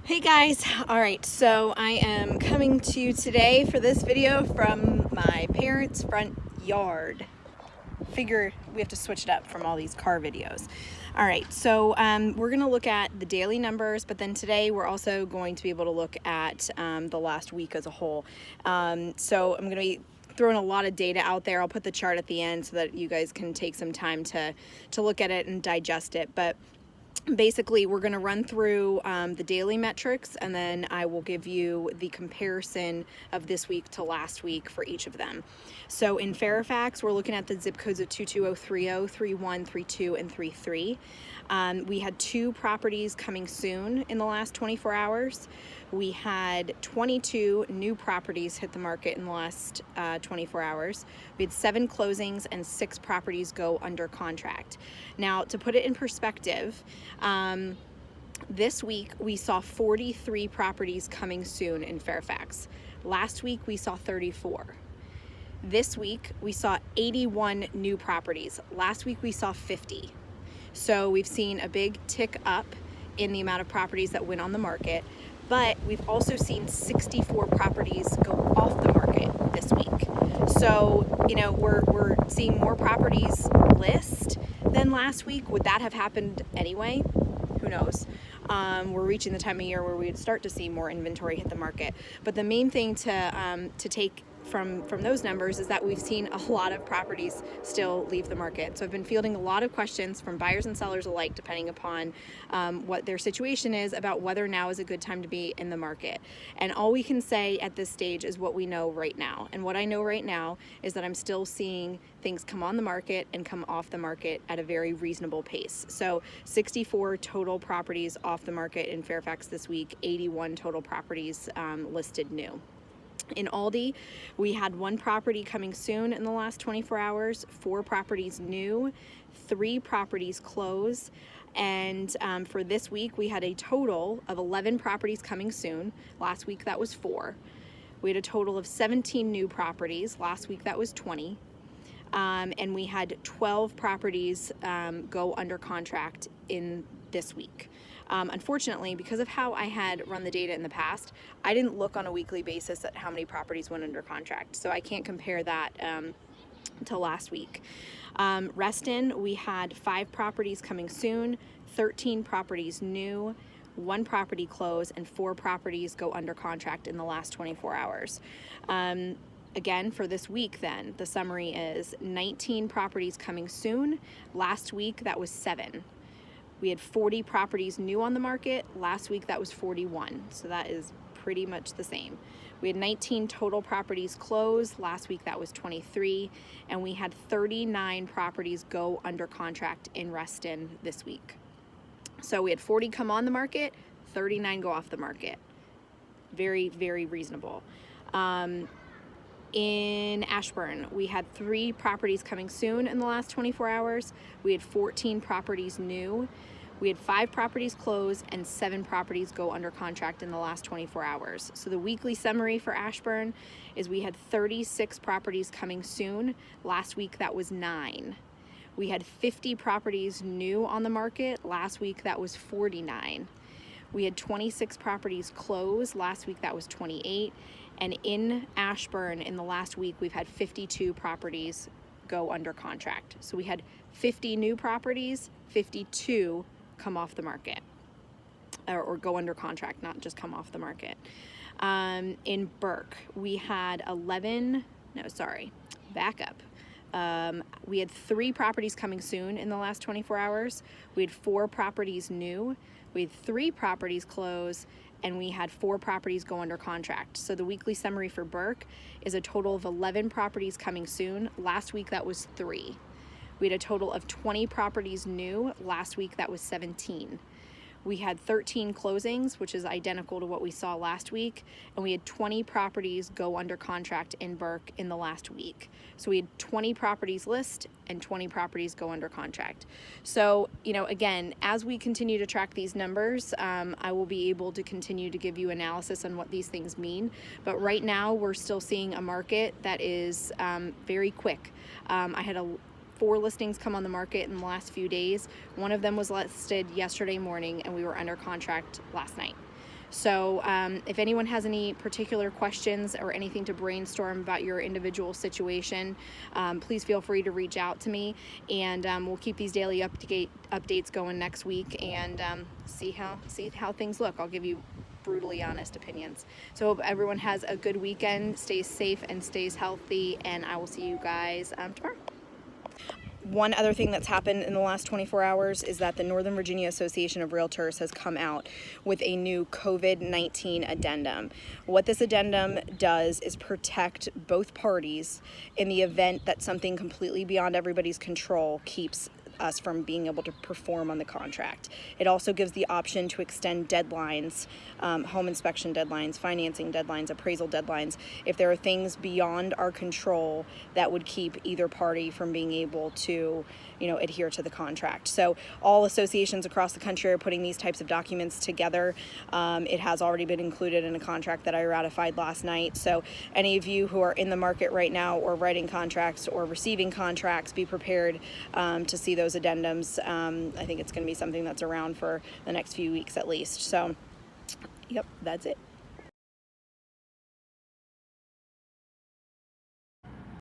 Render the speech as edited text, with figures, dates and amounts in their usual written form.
Hey guys, alright, so I am coming to you today for this video from my parents' front yard. Figure we have to switch it up from all these car videos. Alright, so we're going to look at the daily numbers, but then today we're also going to be able to look at the last week as a whole. So I'm going to be throwing a lot of data out there. I'll put the chart at the end so that you guys can take some time to look at it and digest it. But basically, we're going to run through the daily metrics, and then I will give you the comparison of this week to last week for each of them. So in Fairfax, we're looking at the zip codes of 22030, 31, 32, and 33. We had 2 properties coming soon in the last 24 hours. We had 22 new properties hit the market in the last 24 hours. We had 7 closings and 6 properties go under contract. Now, to put it in perspective, this week we saw 43 properties coming soon in Fairfax. Last week we saw 34. This week we saw 81 new properties. Last week we saw 50. So we've seen a big tick up in the amount of properties that went on the market, but we've also seen 64 properties go off the market this week. So, you know, we're seeing more properties list than last week. Would that have happened anyway? Who knows? We're reaching the time of year where we'd start to see more inventory hit the market. But the main thing to take from those numbers is that we've seen a lot of properties still leave the market. So I've been fielding a lot of questions from buyers and sellers alike, depending upon what their situation is, about whether now is a good time to be in the market. And all we can say at this stage is what we know right now. And what I know right now is that I'm still seeing things come on the market and come off the market at a very reasonable pace. So 64 total properties off the market in Fairfax this week, 81 total properties listed new. In Aldi, we had 1 property coming soon in the last 24 hours, 4 properties new, 3 properties close, and for this week we had a total of 11 properties coming soon. Last week that was 4. We had a total of 17 new properties. Last week that was 20. And we had 12 properties go under contract in this week. Unfortunately, because of how I had run the data in the past, I didn't look on a weekly basis at how many properties went under contract, so I can't compare that to last week. Reston, we had 5 properties coming soon, 13 properties new, 1 property close, and 4 properties go under contract in the last 24 hours. Again, for this week then, the summary is 19 properties coming soon. Last week, that was 7. We had 40 properties new on the market. Last week, that was 41. So that is pretty much the same. We had 19 total properties close. Last week, that was 23. And we had 39 properties go under contract in Reston this week. So we had 40 come on the market, 39 go off the market. Very, very reasonable. In Ashburn, we had 3 properties coming soon in the last 24 hours. We had 14 properties new. We had 5 properties close and 7 properties go under contract in the last 24 hours. So the weekly summary for Ashburn is we had 36 properties coming soon. Last week that was 9. We had 50 properties new on the market. Last week that was 49. We had 26 properties close. Last week that was 28. And in Ashburn, in the last week, we've had 52 properties go under contract. So we had 50 new properties, 52 come off the market, or go under contract, not just come off the market. In Burke, we had we had 3 properties coming soon in the last 24 hours. We had 4 properties new. We had 3 properties close, and we had 4 properties go under contract. So the weekly summary for Burke is a total of 11 properties coming soon. Last week that was 3. We had a total of 20 properties new. Last week that was 17. We had 13 closings, which is identical to what we saw last week, and we had 20 properties go under contract in Burke in the last week. So we had 20 properties list and 20 properties go under contract. So, you know, again, as we continue to track these numbers, I will be able to continue to give you analysis on what these things mean. But right now, we're still seeing a market that is very quick. I had 4 listings come on the market in the last few days. One of them was listed yesterday morning, and we were under contract last night. So if anyone has any particular questions or anything to brainstorm about your individual situation, please feel free to reach out to me, and we'll keep these daily updates going next week, and see how things look. I'll give you brutally honest opinions. So hope everyone has a good weekend, stays safe and stays healthy, and I will see you guys tomorrow. One other thing that's happened in the last 24 hours is that the Northern Virginia Association of Realtors has come out with a new COVID-19 addendum. What this addendum does is protect both parties in the event that something completely beyond everybody's control keeps us from being able to perform on the contract. It also gives the option to extend deadlines, home inspection deadlines, financing deadlines, appraisal deadlines, if there are things beyond our control that would keep either party from being able to, adhere to the contract. So all associations across the country are putting these types of documents together. It has already been included in a contract that I ratified last night. So any of you who are in the market right now or writing contracts or receiving contracts, be prepared to see those addendums. I think it's going to be something that's around for the next few weeks at least. So, yep, that's it.